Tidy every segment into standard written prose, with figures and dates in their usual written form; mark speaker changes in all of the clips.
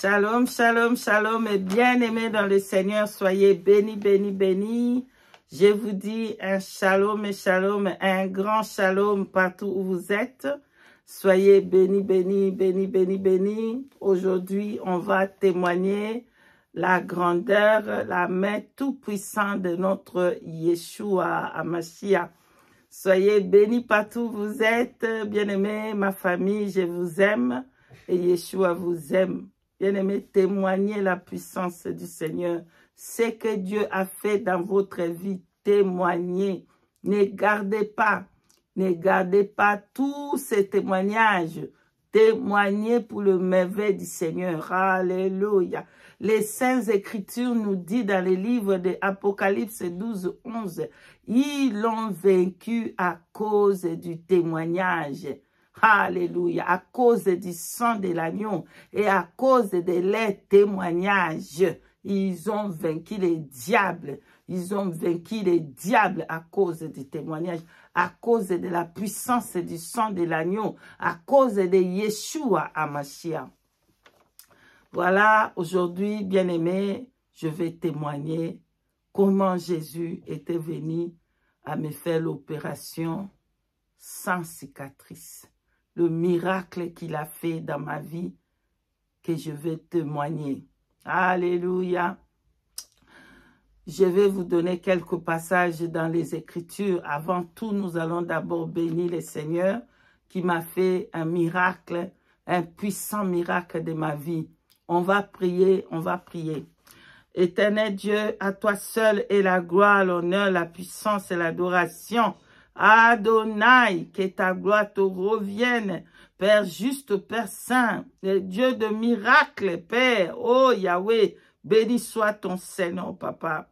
Speaker 1: Shalom, shalom, shalom et bien-aimés dans le Seigneur, soyez bénis, bénis, bénis. Je vous dis un shalom et shalom, un grand shalom partout où vous êtes. Soyez bénis, bénis, bénis, bénis, bénis. Aujourd'hui, on va témoigner la grandeur, la main tout-puissante de notre Yeshua HaMashiach. Soyez bénis partout où vous êtes, bien-aimés, ma famille, je vous aime et Yeshua vous aime. Bien-aimés, témoignez la puissance du Seigneur. Ce que Dieu a fait dans votre vie, témoignez. Ne gardez pas tous ces témoignages. Témoignez pour le merveille du Seigneur. Alléluia. Les Saintes Écritures nous disent dans les livres de Apocalypse 12, 11, ils l'ont vaincu à cause du témoignage. Alléluia, à cause du sang de l'agneau et à cause de leurs témoignages, ils ont vaincu les diables. Ils ont vaincu les diables à cause du témoignage, à cause de la puissance du sang de l'agneau, à cause de Yeshua HaMashiach. Voilà, aujourd'hui, bien-aimés, je vais témoigner comment Jésus était venu à me faire l'opération sans cicatrice. Le miracle qu'il a fait dans ma vie, que je vais témoigner. Alléluia. Je vais vous donner quelques passages dans les Écritures. Avant tout, nous allons d'abord bénir le Seigneur qui m'a fait un miracle, un puissant miracle de ma vie. On va prier, on va prier. Éternel Dieu, à toi seul est la gloire, l'honneur, la puissance et l'adoration. Adonai, que ta gloire te revienne, Père juste, Père saint, le Dieu de miracles, Père, oh Yahweh, béni soit ton Seigneur, Papa.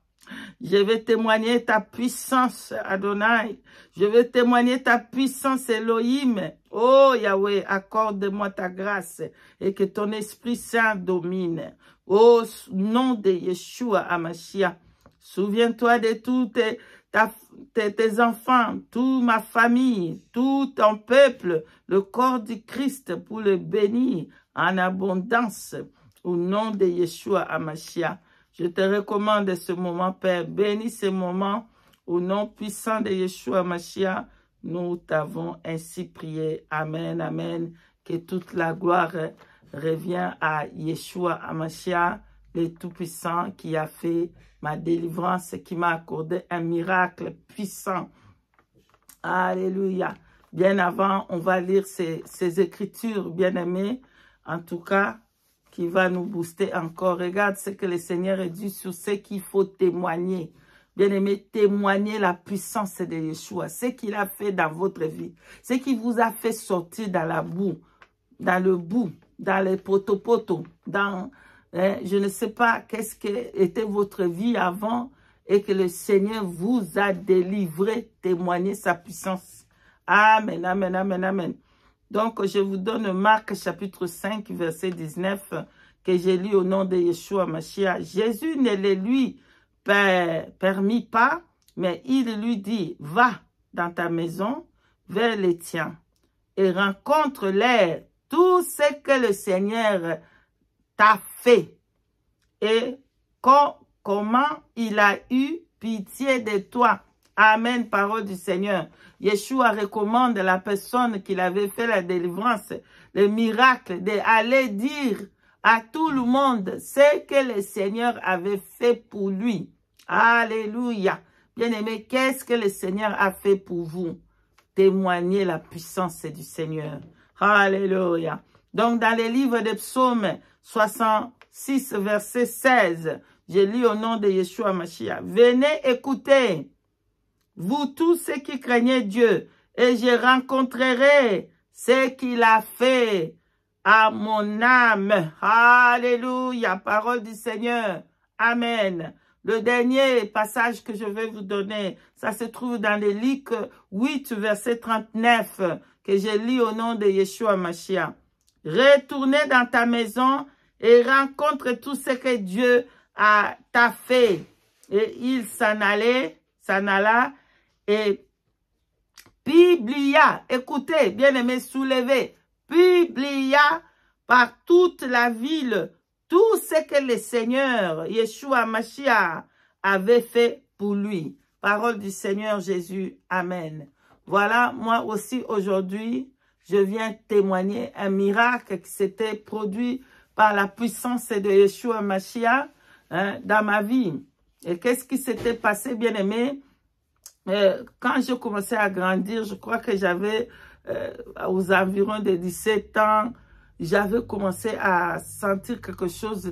Speaker 1: Je vais témoigner ta puissance, Adonai. Je vais témoigner ta puissance, Elohim. Oh Yahweh, accorde-moi ta grâce et que ton Esprit Saint domine. Au nom de Yeshua HaMashiach, souviens-toi de tous tes enfants, toute ma famille, tout ton peuple, le corps du Christ pour le bénir en abondance. Au nom de Yeshua HaMashiach, je te recommande ce moment, Père. Bénis ce moment. Au nom puissant de Yeshua HaMashiach, nous t'avons ainsi prié. Amen, amen. Que toute la gloire revient à Yeshua HaMashiach, le Tout-Puissant qui a fait ma délivrance, qui m'a accordé un miracle puissant. Alléluia. Bien avant, on va lire ces écritures, bien-aimés. En tout cas, qui va nous booster encore. Regarde ce que le Seigneur a dit sur ce qu'il faut témoigner. Bien-aimés, témoignez la puissance de Yeshua, ce qu'il a fait dans votre vie, ce qui vous a fait sortir dans la boue, dans le bout, dans les poteaux, dans, je ne sais pas qu'est-ce qu'était votre vie avant et que le Seigneur vous a délivré, témoignez sa puissance. Amen, amen, amen, amen. Donc, je vous donne Marc chapitre 5, verset 19, que j'ai lu au nom de Yeshua HaMashiach. Jésus ne le lui permit pas, mais il lui dit, va dans ta maison vers les tiens et rencontre-les tout ce que le Seigneur t'a fait et comment il a eu pitié de toi. Amen, parole du Seigneur. Yeshua recommande à la personne qui avait fait la délivrance, le miracle, d'aller dire à tout le monde ce que le Seigneur avait fait pour lui. Alléluia. Bien-aimés, qu'est-ce que le Seigneur a fait pour vous? Témoignez la puissance du Seigneur. Alléluia. Donc, dans les livres de Psaumes 66, verset 16, je lis au nom de Yeshua HaMashiach. Venez écouter, vous tous ceux qui craignez Dieu, et je rencontrerai ce qu'il a fait à mon âme. Alléluia, parole du Seigneur. Amen. Le dernier passage que je vais vous donner, ça se trouve dans les Luc 8, verset 39, que je lis au nom de Yeshua HaMashiach. Retournez dans ta maison et rencontre tout ce que Dieu t'a fait. Et il s'en alla et publia, écoutez, bien-aimés, soulevez, publia par toute la ville tout ce que le Seigneur, Yeshua Mashiach, avait fait pour lui. Parole du Seigneur Jésus. Amen. Voilà, moi aussi aujourd'hui, je viens témoigner un miracle qui s'était produit par la puissance de Yeshua Mashiach dans ma vie. Et qu'est-ce qui s'était passé, bien-aimé? Quand je commençais à grandir, je crois que j'avais aux environs de 17 ans, j'avais commencé à sentir quelque chose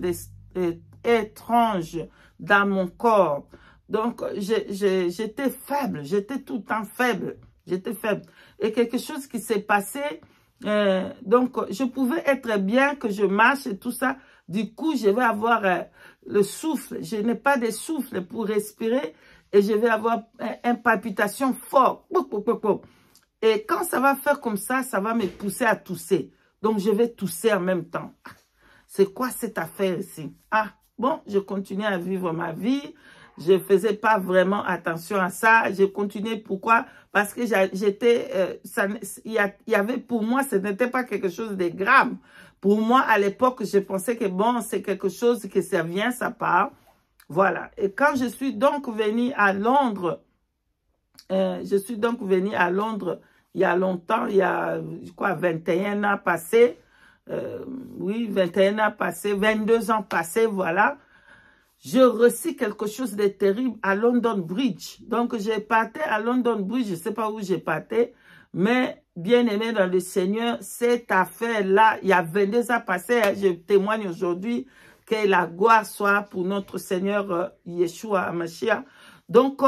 Speaker 1: d'étrange dans mon corps. Donc, j'étais faible, j'étais tout le temps faible, j'étais faible. Et quelque chose qui s'est passé, donc je pouvais être bien que je marche et tout ça. Du coup, je vais avoir le souffle, je n'ai pas de souffle pour respirer et je vais avoir une palpitation forte. Et quand ça va faire comme ça va me pousser à tousser. Donc, je vais tousser en même temps. C'est quoi cette affaire ici? Ah, bon, je continuais à vivre ma vie. Je ne faisais pas vraiment attention à ça. Je continuais. Pourquoi? Parce que j'étais... il y avait pour moi, ce n'était pas quelque chose de grave. Pour moi, à l'époque, je pensais que bon, c'est quelque chose que ça vient, ça part. Voilà. Et quand je suis donc venue à Londres, il y a longtemps, il y a, je crois, 21 ans passés. Oui, 21 ans passés, 22 ans passés, voilà. Je reçus quelque chose de terrible à London Bridge. Donc, j'ai parté à London Bridge, je ne sais pas où j'ai parté, mais bien aimé dans le Seigneur, cette affaire-là, il y a 22 ans passés, je témoigne aujourd'hui que la gloire soit pour notre Seigneur Yeshua Mashiach. Donc,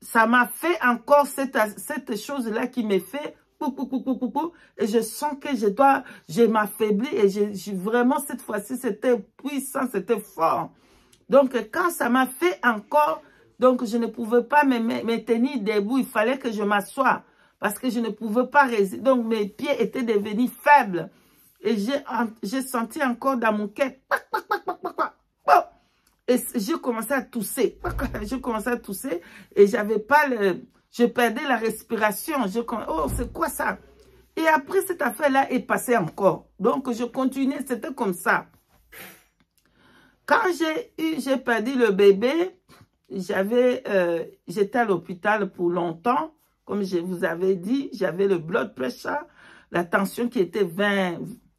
Speaker 1: ça m'a fait encore cette chose-là qui me fait et je sens que je m'affaiblis et vraiment cette fois-ci, c'était puissant, c'était fort. Donc, quand ça m'a fait encore, donc je ne pouvais pas me tenir debout, il fallait que je m'assoie parce que je ne pouvais pas résister. Donc, mes pieds étaient devenus faibles et j'ai senti encore dans mon cœur. Et j'ai commencé à tousser. J'ai commencé à tousser et j'avais pas je perdais la respiration. Oh, c'est quoi ça? Et après, cette affaire-là est passée encore. Donc, je continuais, c'était comme ça. Quand j'ai perdu le bébé, j'étais à l'hôpital pour longtemps. Comme je vous avais dit, j'avais le blood pressure, la tension qui était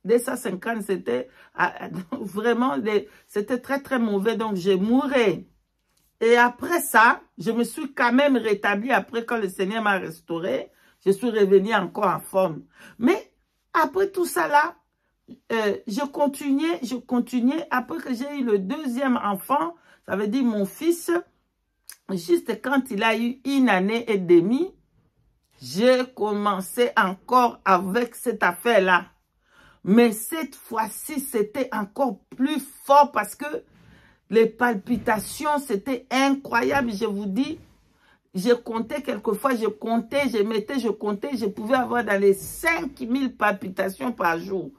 Speaker 1: 250, c'était vraiment, c'était très, très mauvais. Donc, je mourais. Et après ça, je me suis quand même rétablie. Après, quand le Seigneur m'a restauré, je suis revenue encore en forme. Mais après tout ça là, je continuais. Après que j'ai eu le deuxième enfant, ça veut dire mon fils, juste quand il a eu 1 année et demie, j'ai commencé encore avec cette affaire-là. Mais cette fois-ci, c'était encore plus fort parce que les palpitations, c'était incroyable. Je vous dis, je comptais quelquefois, je comptais, je pouvais avoir dans les 5000 palpitations par jour.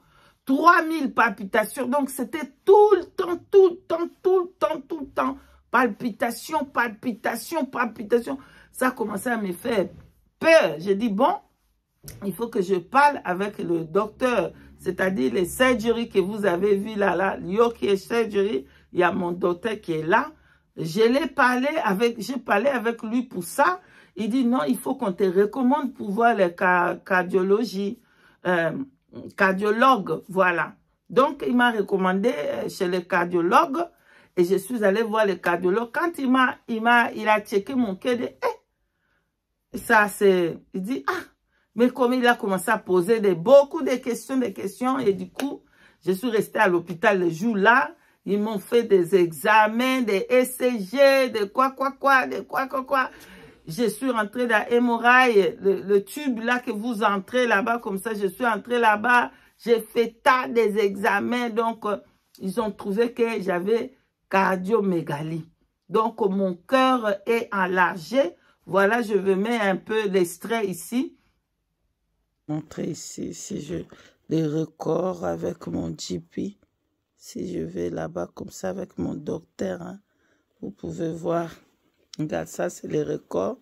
Speaker 1: 3000 palpitations. Donc, c'était tout le temps. Palpitations. Ça commençait à me faire peur. J'ai dit, bon, il faut que je parle avec le docteur. C'est-à-dire les surgeries que vous avez vues là, Yoki Surgery, il y a mon docteur qui est là. J'ai parlé avec lui pour ça. Il dit non, il faut qu'on te recommande pour voir les cardiologue, voilà. Donc, il m'a recommandé chez le cardiologue et je suis allée voir le cardiologue. Quand il a checké mon cœur, il dit, ah, mais comme il a commencé à poser beaucoup de questions et du coup, je suis restée à l'hôpital le jour-là. Ils m'ont fait des examens, des ECG, de quoi. Je suis rentrée dans l'hémorragie, le tube là que vous entrez là-bas, comme ça, je suis entrée là-bas. J'ai fait tas des examens, donc ils ont trouvé que j'avais cardiomégalie. Donc mon cœur est enlargé. Voilà, je vais mettre un peu l'extrait ici. Montrer ici, si je les records avec mon GP. Si je vais là-bas comme ça avec mon docteur, hein, vous pouvez voir. Regarde, ça c'est les records.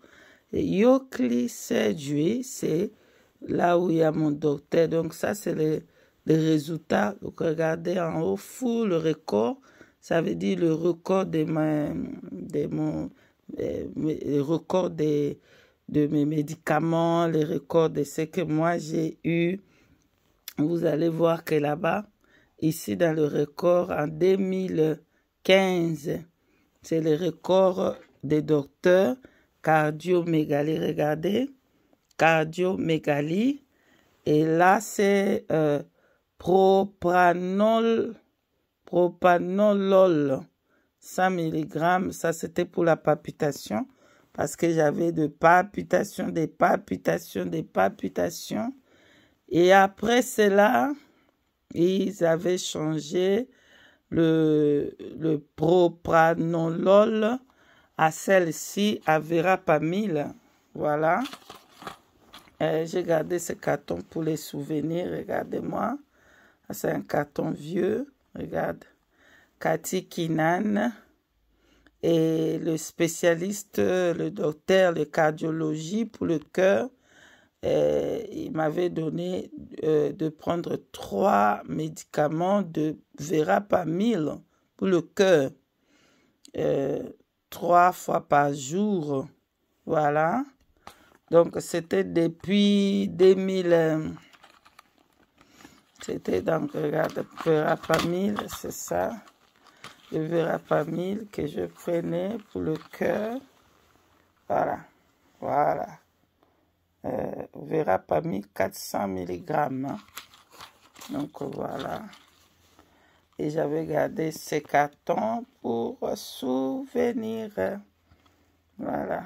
Speaker 1: Et Yoki Surgery, c'est là où il y a mon docteur. Donc ça c'est les résultats. Donc, regardez en haut, full record. Ça veut dire le record le record de mes médicaments, le record de ce que moi j'ai eu. Vous allez voir que là-bas, ici dans le record, en 2015, c'est le record des docteurs, cardiomégalie, regardez, cardiomégalie. Et là, c'est propranolol, 100 mg. Ça, c'était pour la palpitation, parce que j'avais des palpitations. Et après cela, ils avaient changé le propranolol à celle-ci, à Verapamil. Voilà. J'ai gardé ce carton pour les souvenirs. Regardez-moi. C'est un carton vieux. Regarde. Cathy Kinan. Et le spécialiste, le docteur de cardiologie pour le cœur, il m'avait donné de prendre 3 médicaments de Verapamil pour le cœur. 3 fois par jour. Voilà. Donc, c'était depuis 2000. C'était donc, regarde, Verapamil, c'est ça. Le Verapamil que je prenais pour le cœur. Voilà. Voilà. Verapamil 400 mg. Hein. Donc, voilà. Et j'avais gardé ces cartons pour souvenir. Voilà.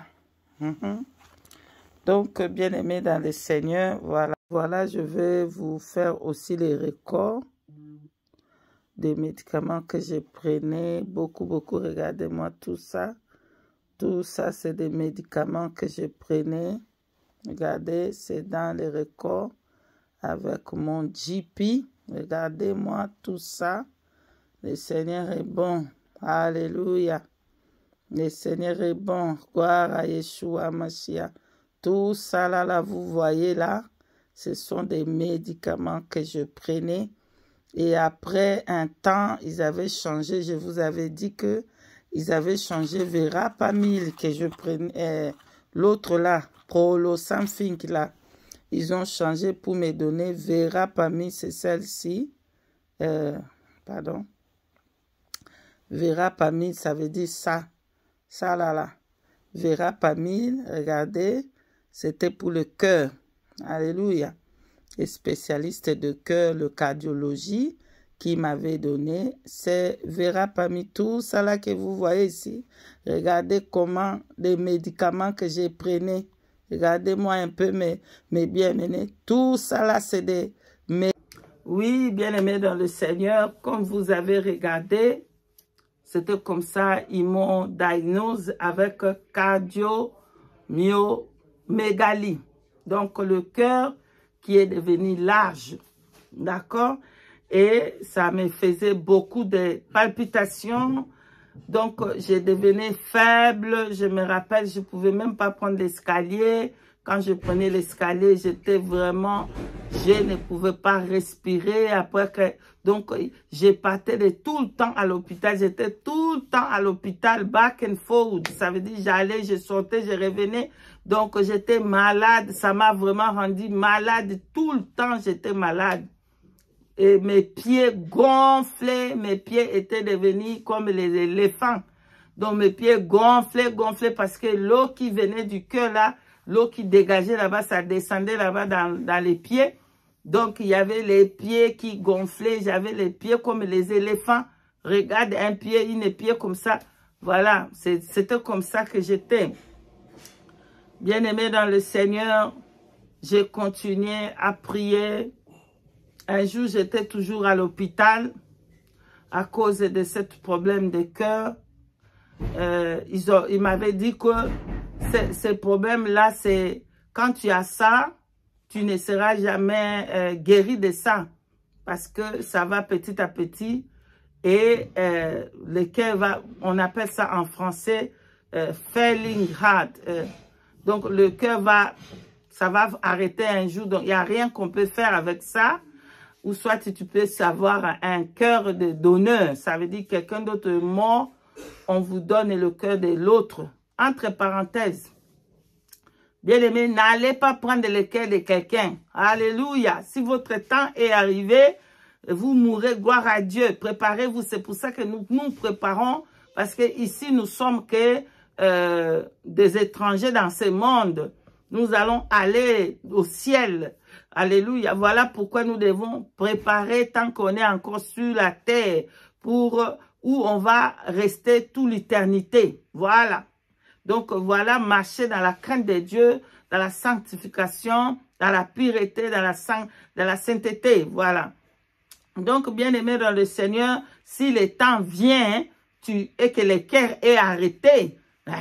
Speaker 1: Donc, bien-aimés dans le Seigneur, voilà. Voilà, je vais vous faire aussi les records des médicaments que je prenais. Beaucoup. Regardez-moi tout ça. Tout ça, c'est des médicaments que je prenais. Regardez, c'est dans les records avec mon GP. Regardez-moi tout ça. Le Seigneur est bon. Alléluia. Le Seigneur est bon. Gloire à Yeshua Mashiach. Tout ça là, vous voyez là, ce sont des médicaments que je prenais. Et après un temps, ils avaient changé. Je vous avais dit que ils avaient changé Verapamil que je prenais. L'autre là, Prolosamfin là. Ils ont changé pour me donner Verapamil, c'est celle-ci. Pardon. Verapamil, ça veut dire ça. Ça là. Verapamil, regardez, c'était pour le cœur. Alléluia. Les spécialistes de cœur, le cardiologie, qui m'avait donné, c'est Verapamil. Tout ça là que vous voyez ici. Regardez comment les médicaments que j'ai prenais. Regardez-moi un peu mes bien-aimés. Tout ça là, c'est des... Oui, bien-aimés dans le Seigneur, comme vous avez regardé, c'était comme ça, ils m'ont diagnosé avec cardiomyomégalie. Donc, le cœur qui est devenu large, d'accord? Et ça me faisait beaucoup de palpitations. Donc, je devenais faible. Je me rappelle, je ne pouvais même pas prendre l'escalier. Quand je prenais l'escalier, j'étais vraiment... Je ne pouvais pas respirer. Après que... Donc, je partais tout le temps à l'hôpital. J'étais tout le temps à l'hôpital, back and forth. Ça veut dire, j'allais, je sortais, je revenais. Donc, j'étais malade. Ça m'a vraiment rendu malade. Tout le temps, j'étais malade. Et mes pieds gonflaient. Mes pieds étaient devenus comme les éléphants. Donc, mes pieds gonflaient parce que l'eau qui venait du cœur là, l'eau qui dégageait là-bas, ça descendait là-bas dans les pieds. Donc, il y avait les pieds qui gonflaient. J'avais les pieds comme les éléphants. Regarde, un pied, une pied comme ça. Voilà, c'était comme ça que j'étais. Bien-aimé dans le Seigneur, j'ai continué à prier. Un jour, j'étais toujours à l'hôpital à cause de ce problème de cœur. Ils m'avaient dit que ces problèmes-là, c'est quand tu as ça, tu ne seras jamais guéri de ça. Parce que ça va petit à petit. Et le cœur va, on appelle ça en français, failing heart. Donc le cœur ça va arrêter un jour. Donc il n'y a rien qu'on peut faire avec ça. ou soit tu peux savoir un cœur de donneur. Ça veut dire quelqu'un d'autre est mort, on vous donne le cœur de l'autre. Entre parenthèses. Bien-aimés, n'allez pas prendre le cœur de quelqu'un. Alléluia. Si votre temps est arrivé, vous mourrez, gloire à Dieu. Préparez-vous. C'est pour ça que nous nous préparons. Parce que ici, nous sommes que des étrangers dans ce monde. Nous allons aller au ciel. Alléluia. Voilà pourquoi nous devons préparer tant qu'on est encore sur la terre. Pour où on va rester toute l'éternité. Voilà. Donc voilà, marcher dans la crainte de Dieu, dans la sanctification, dans la pureté, dans la sainteté. Voilà. Donc, bien-aimé dans le Seigneur, si le temps vient et que le cœur est arrêté,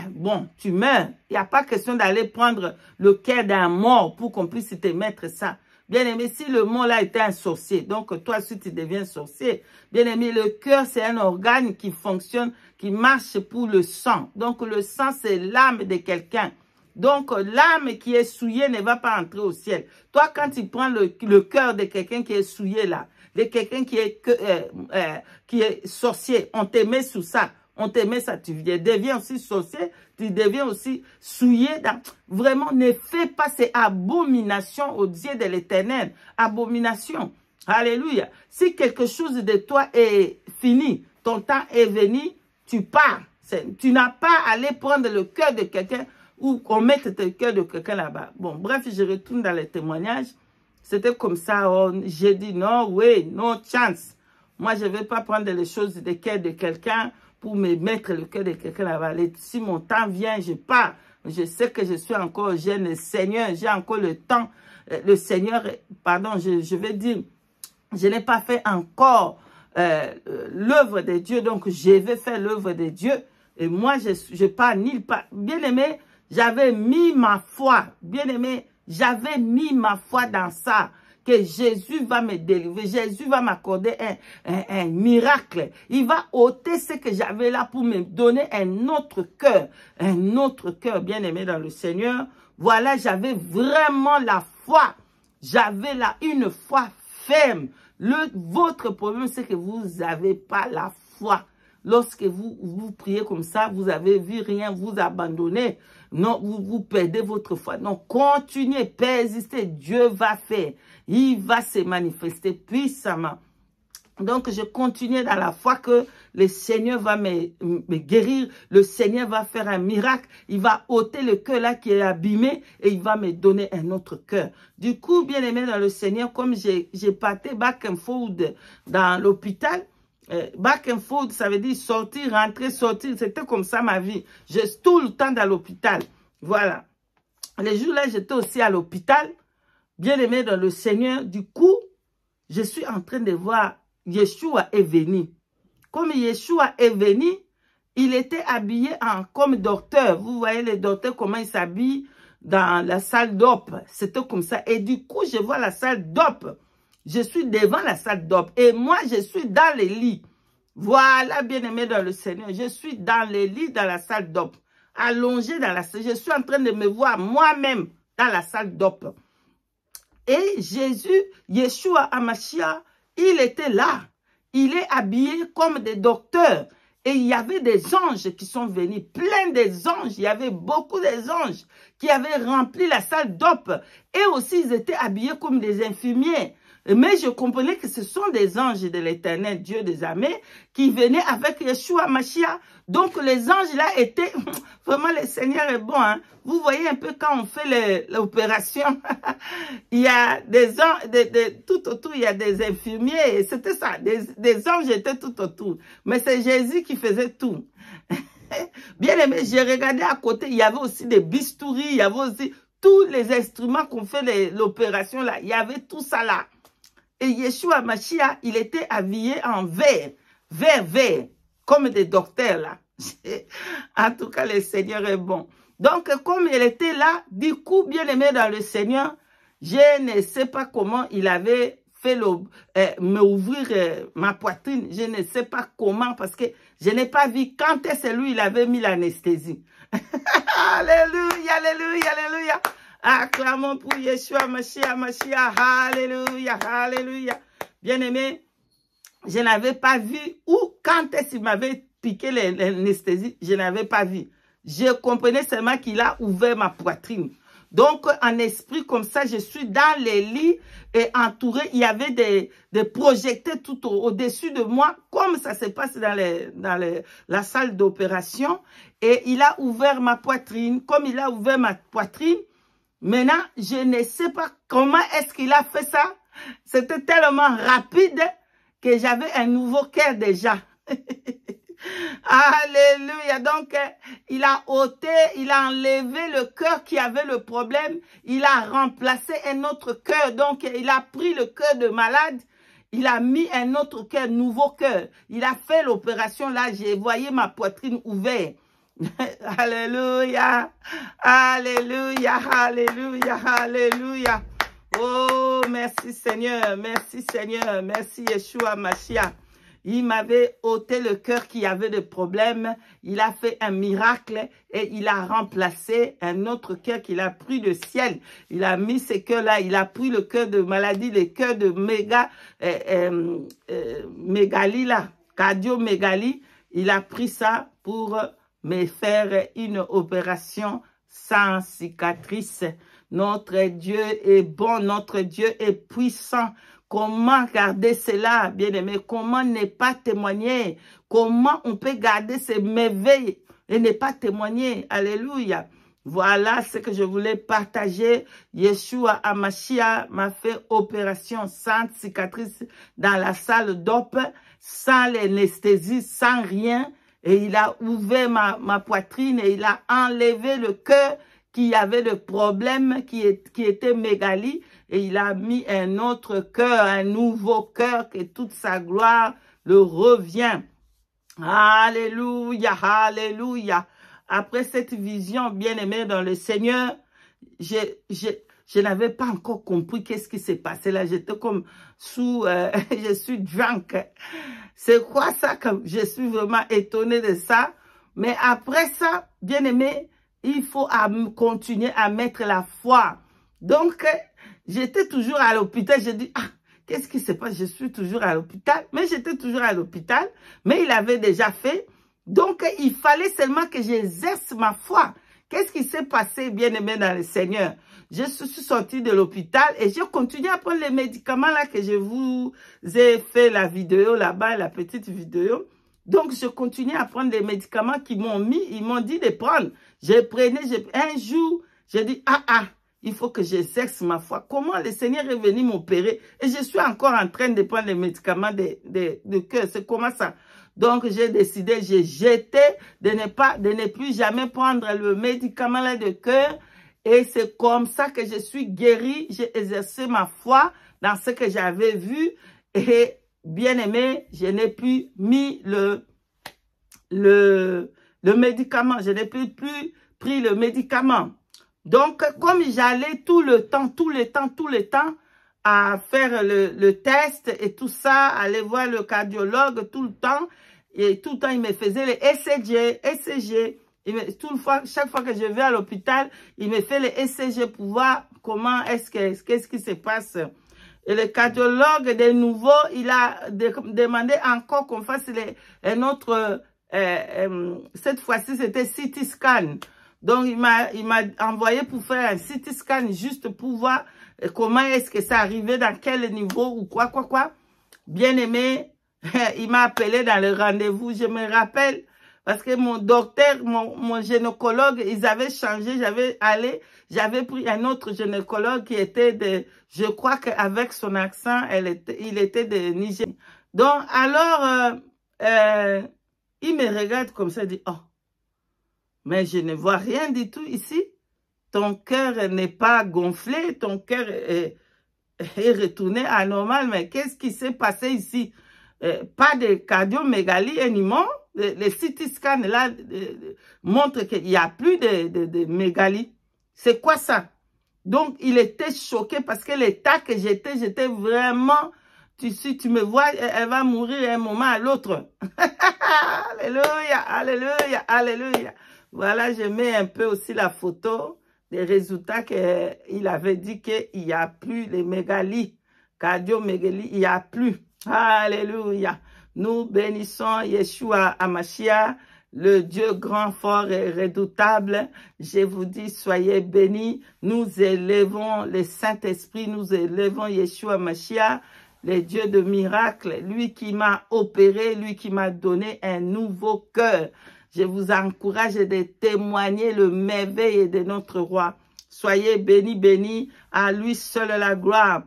Speaker 1: bon, tu meurs. Il n'y a pas question d'aller prendre le cœur d'un mort pour qu'on puisse te mettre ça. Bien-aimé, si le mort là était un sorcier, donc toi si tu deviens sorcier, bien-aimé, le cœur c'est un organe qui fonctionne, qui marche pour le sang. Donc le sang c'est l'âme de quelqu'un. Donc l'âme qui est souillée ne va pas entrer au ciel. Toi quand tu prends le cœur de quelqu'un qui est souillé là, de quelqu'un qui est sorcier, on te met sous ça. On te met ça, tu deviens aussi sorcier, tu deviens aussi souillé. Vraiment, ne fais pas ces abominations aux dieux de l'Éternel. Abomination. Alléluia. Si quelque chose de toi est fini, ton temps est venu, tu pars. Tu n'as pas à aller prendre le cœur de quelqu'un ou qu'on mette le cœur de quelqu'un là-bas. Bon, bref, je retourne dans les témoignages. C'était comme ça. J'ai dit non, oui, no chance. Moi, je ne vais pas prendre les choses de cœur de quelqu'un pour me mettre le cœur de quelqu'un là-bas. Si mon temps vient, je pars. Je sais que je suis encore jeune. Le Seigneur, j'ai encore le temps. Le Seigneur, pardon, je vais dire, je n'ai pas fait encore l'œuvre de Dieu. Donc, je vais faire l'œuvre de Dieu. Et moi, je pars nulle part. Bien-aimé, j'avais mis ma foi. Bien-aimé, j'avais mis ma foi dans ça. Que Jésus va me délivrer. Jésus va m'accorder un miracle. Il va ôter ce que j'avais là pour me donner un autre cœur. Un autre cœur, bien aimé dans le Seigneur. Voilà, j'avais vraiment la foi. J'avais là une foi ferme. Votre problème, c'est que vous n'avez pas la foi. Lorsque vous priez comme ça, vous avez vu rien, vous abandonnez. Non, vous perdez votre foi. Donc, continuez, persistez. Dieu va faire. Il va se manifester puissamment. Donc, je continue dans la foi que le Seigneur va me guérir. Le Seigneur va faire un miracle. Il va ôter le cœur là qui est abîmé et il va me donner un autre cœur. Du coup, bien aimé dans le Seigneur, comme j'ai parté back and forth dans l'hôpital, back and forth, ça veut dire sortir, rentrer, sortir. C'était comme ça ma vie. Je suis tout le temps dans l'hôpital. Voilà. Les jours-là, j'étais aussi à l'hôpital. Bien aimé dans le Seigneur. Du coup, je suis en train de voir Yeshua est venu. Comme Yeshua est venu, il était habillé comme docteur. Vous voyez les docteurs, comment ils s'habillent dans la salle d'op. C'était comme ça. Et du coup, je vois la salle d'op. Je suis devant la salle d'op. Et moi, je suis dans les lits. Voilà, bien-aimé dans le Seigneur. Je suis dans les lits, dans la salle d'op. Allongé dans la salle. Je suis en train de me voir moi-même dans la salle d'op. Et Jésus, Yeshua Hamashiach, il était là. Il est habillé comme des docteurs. Et il y avait des anges qui sont venus. Plein des anges. Il y avait beaucoup des anges qui avaient rempli la salle d'op. Et aussi, ils étaient habillés comme des infirmiers. Mais je comprenais que ce sont des anges de l'Éternel, Dieu des armées, qui venaient avec Yeshua Mashiach. Donc, les anges là étaient... Vraiment, le Seigneur est bon. Hein? Vous voyez un peu quand on fait l'opération, il y a des anges, tout autour, il y a des infirmiers. C'était ça, des anges étaient tout autour. Mais c'est Jésus qui faisait tout. Bien aimé, j'ai regardé à côté, il y avait aussi des bistouris, il y avait aussi tous les instruments qu'on fait l'opération là. Il y avait tout ça là. Et Yeshua Mashiach, il était habillé en vert, comme des docteurs là. En tout cas, le Seigneur est bon. Donc, comme il était là, du coup, bien aimé dans le Seigneur, je ne sais pas comment il avait fait me ouvrir ma poitrine. Je ne sais pas comment, parce que je n'ai pas vu quand est-ce que lui, il avait mis l'anesthésie. Alléluia, alléluia, alléluia. Acclamons pour Yeshua, Mashiach, Mashiach. Alléluia, alléluia. Bien aimé, je n'avais pas vu, ou quand est-ce qu'il m'avait piqué l'anesthésie, je n'avais pas vu. Je comprenais seulement qu'il a ouvert ma poitrine. Donc, en esprit comme ça, je suis dans les lits et entouré. Il y avait des projecteurs tout au-dessus de moi, comme ça se passe dans la salle d'opération. Et il a ouvert ma poitrine. Comme il a ouvert ma poitrine, maintenant, je ne sais pas comment est-ce qu'il a fait ça. C'était tellement rapide que j'avais un nouveau cœur déjà. Alléluia. Donc, il a ôté, il a enlevé le cœur qui avait le problème. Il a remplacé un autre cœur. Donc, il a pris le cœur de malade. Il a mis un autre cœur, nouveau cœur. Il a fait l'opération. Là, j'ai voyé ma poitrine ouverte. Alléluia. Alléluia. Alléluia. Alléluia. Oh, merci Seigneur. Merci Seigneur. Merci Yeshua Mashiach. Il m'avait ôté le cœur qui avait des problèmes. Il a fait un miracle et il a remplacé un autre cœur qu'il a pris du ciel. Il a mis ce cœur-là. Il a pris le cœur de maladie, le cœur de mégalie, là, cardiomégalie. Il a pris ça pour me faire une opération sans cicatrice. Notre Dieu est bon, notre Dieu est puissant. Comment garder cela, bien-aimé? Comment ne pas témoigner? Comment on peut garder ces merveilles et ne pas témoigner? Alléluia. Voilà ce que je voulais partager. Yeshua Hamashiach m'a fait opération sans cicatrice dans la salle d'op, sans l'anesthésie, sans rien. Et il a ouvert ma poitrine et il a enlevé le cœur qui avait le problème, qui était mégalie. Et il a mis un autre cœur, un nouveau cœur, que toute sa gloire le revient. Alléluia, alléluia. Après cette vision bien-aimée dans le Seigneur, je n'avais pas encore compris qu'est-ce qui s'est passé là. J'étais comme sous, je suis drunk. C'est quoi ça? Je suis vraiment étonnée de ça. Mais après ça, bien-aimé, il faut continuer à mettre la foi. Donc, j'étais toujours à l'hôpital. J'ai dit, ah, qu'est-ce qui se passe? Je suis toujours à l'hôpital. Mais j'étais toujours à l'hôpital. Mais il avait déjà fait. Donc, il fallait seulement que j'exerce ma foi. Qu'est-ce qui s'est passé, bien-aimé, dans le Seigneur? Je suis sortie de l'hôpital et j'ai continué à prendre les médicaments là que je vous ai fait la vidéo là-bas, la petite vidéo. Donc, je continuais à prendre les médicaments qu'ils m'ont mis. Ils m'ont dit de prendre. Un jour, j'ai dit, il faut que j'exerce ma foi. Comment le Seigneur est venu m'opérer? Et je suis encore en train de prendre les médicaments de cœur. C'est comment ça? Donc, j'ai décidé, j'ai jeté de ne plus jamais prendre le médicament là de cœur. Et c'est comme ça que je suis guérie. J'ai exercé ma foi dans ce que j'avais vu. Et bien aimé, je n'ai plus mis le médicament. Je n'ai plus pris le médicament. Donc, comme j'allais tout le temps, à faire le test et tout ça, aller voir le cardiologue tout le temps, et tout le temps, il me faisait les ECG. Chaque fois que je vais à l'hôpital, il me fait les ECG pour voir comment qu'est-ce qui se passe. Et le cardiologue, de nouveau, il a demandé encore qu'on fasse un autre, cette fois-ci, c'était CT scan. Donc, il m'a envoyé pour faire un CT scan juste pour voir comment est-ce que ça arrivait, dans quel niveau ou quoi. Bien aimé, il m'a appelé dans le rendez-vous. Je me rappelle, parce que mon docteur, mon gynécologue, ils avaient changé. J'avais pris un autre gynécologue qui était je crois qu'avec son accent, il était de Niger. Donc, alors, il me regarde comme ça, il dit, oh, mais je ne vois rien du tout ici. Ton cœur n'est pas gonflé, ton cœur est retourné à normal. Mais qu'est-ce qui s'est passé ici? Pas de cardiomégalie animaux. Les CT scans là montrent qu'il n'y a plus de mégalie. C'est quoi ça? Donc, il était choqué parce que l'état que j'étais vraiment... Tu me vois, elle va mourir un moment à l'autre. Alléluia, alléluia, alléluia. Voilà, je mets un peu aussi la photo des résultats qu'il avait dit qu'il n'y a plus les mégalies. Cardio Megeli, il n'y a plus. Alléluia. Nous bénissons Yeshua Hamashiach, le Dieu grand, fort et redoutable. Je vous dis, soyez bénis. Nous élevons le Saint-Esprit, nous élevons Yeshua Hamashiach, le Dieu de miracles, lui qui m'a opéré, lui qui m'a donné un nouveau cœur. Je vous encourage de témoigner le merveille de notre roi. Soyez bénis, bénis, à lui seul la gloire.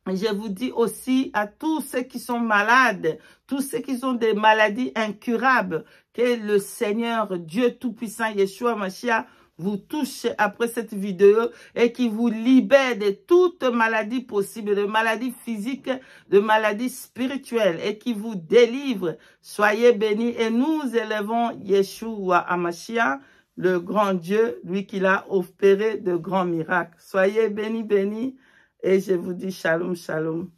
Speaker 1: Je vous dis aussi à tous ceux qui sont malades, tous ceux qui ont des maladies incurables, que le Seigneur, Dieu Tout-Puissant, Yeshua Mashiach, vous touche après cette vidéo et qui vous libère de toute maladie possible, de maladies physiques, de maladies spirituelles et qui vous délivre. Soyez bénis et nous élevons Yeshua Hamashiach, le grand Dieu, lui qui l'a opéré de grands miracles. Soyez bénis, bénis et je vous dis shalom, shalom.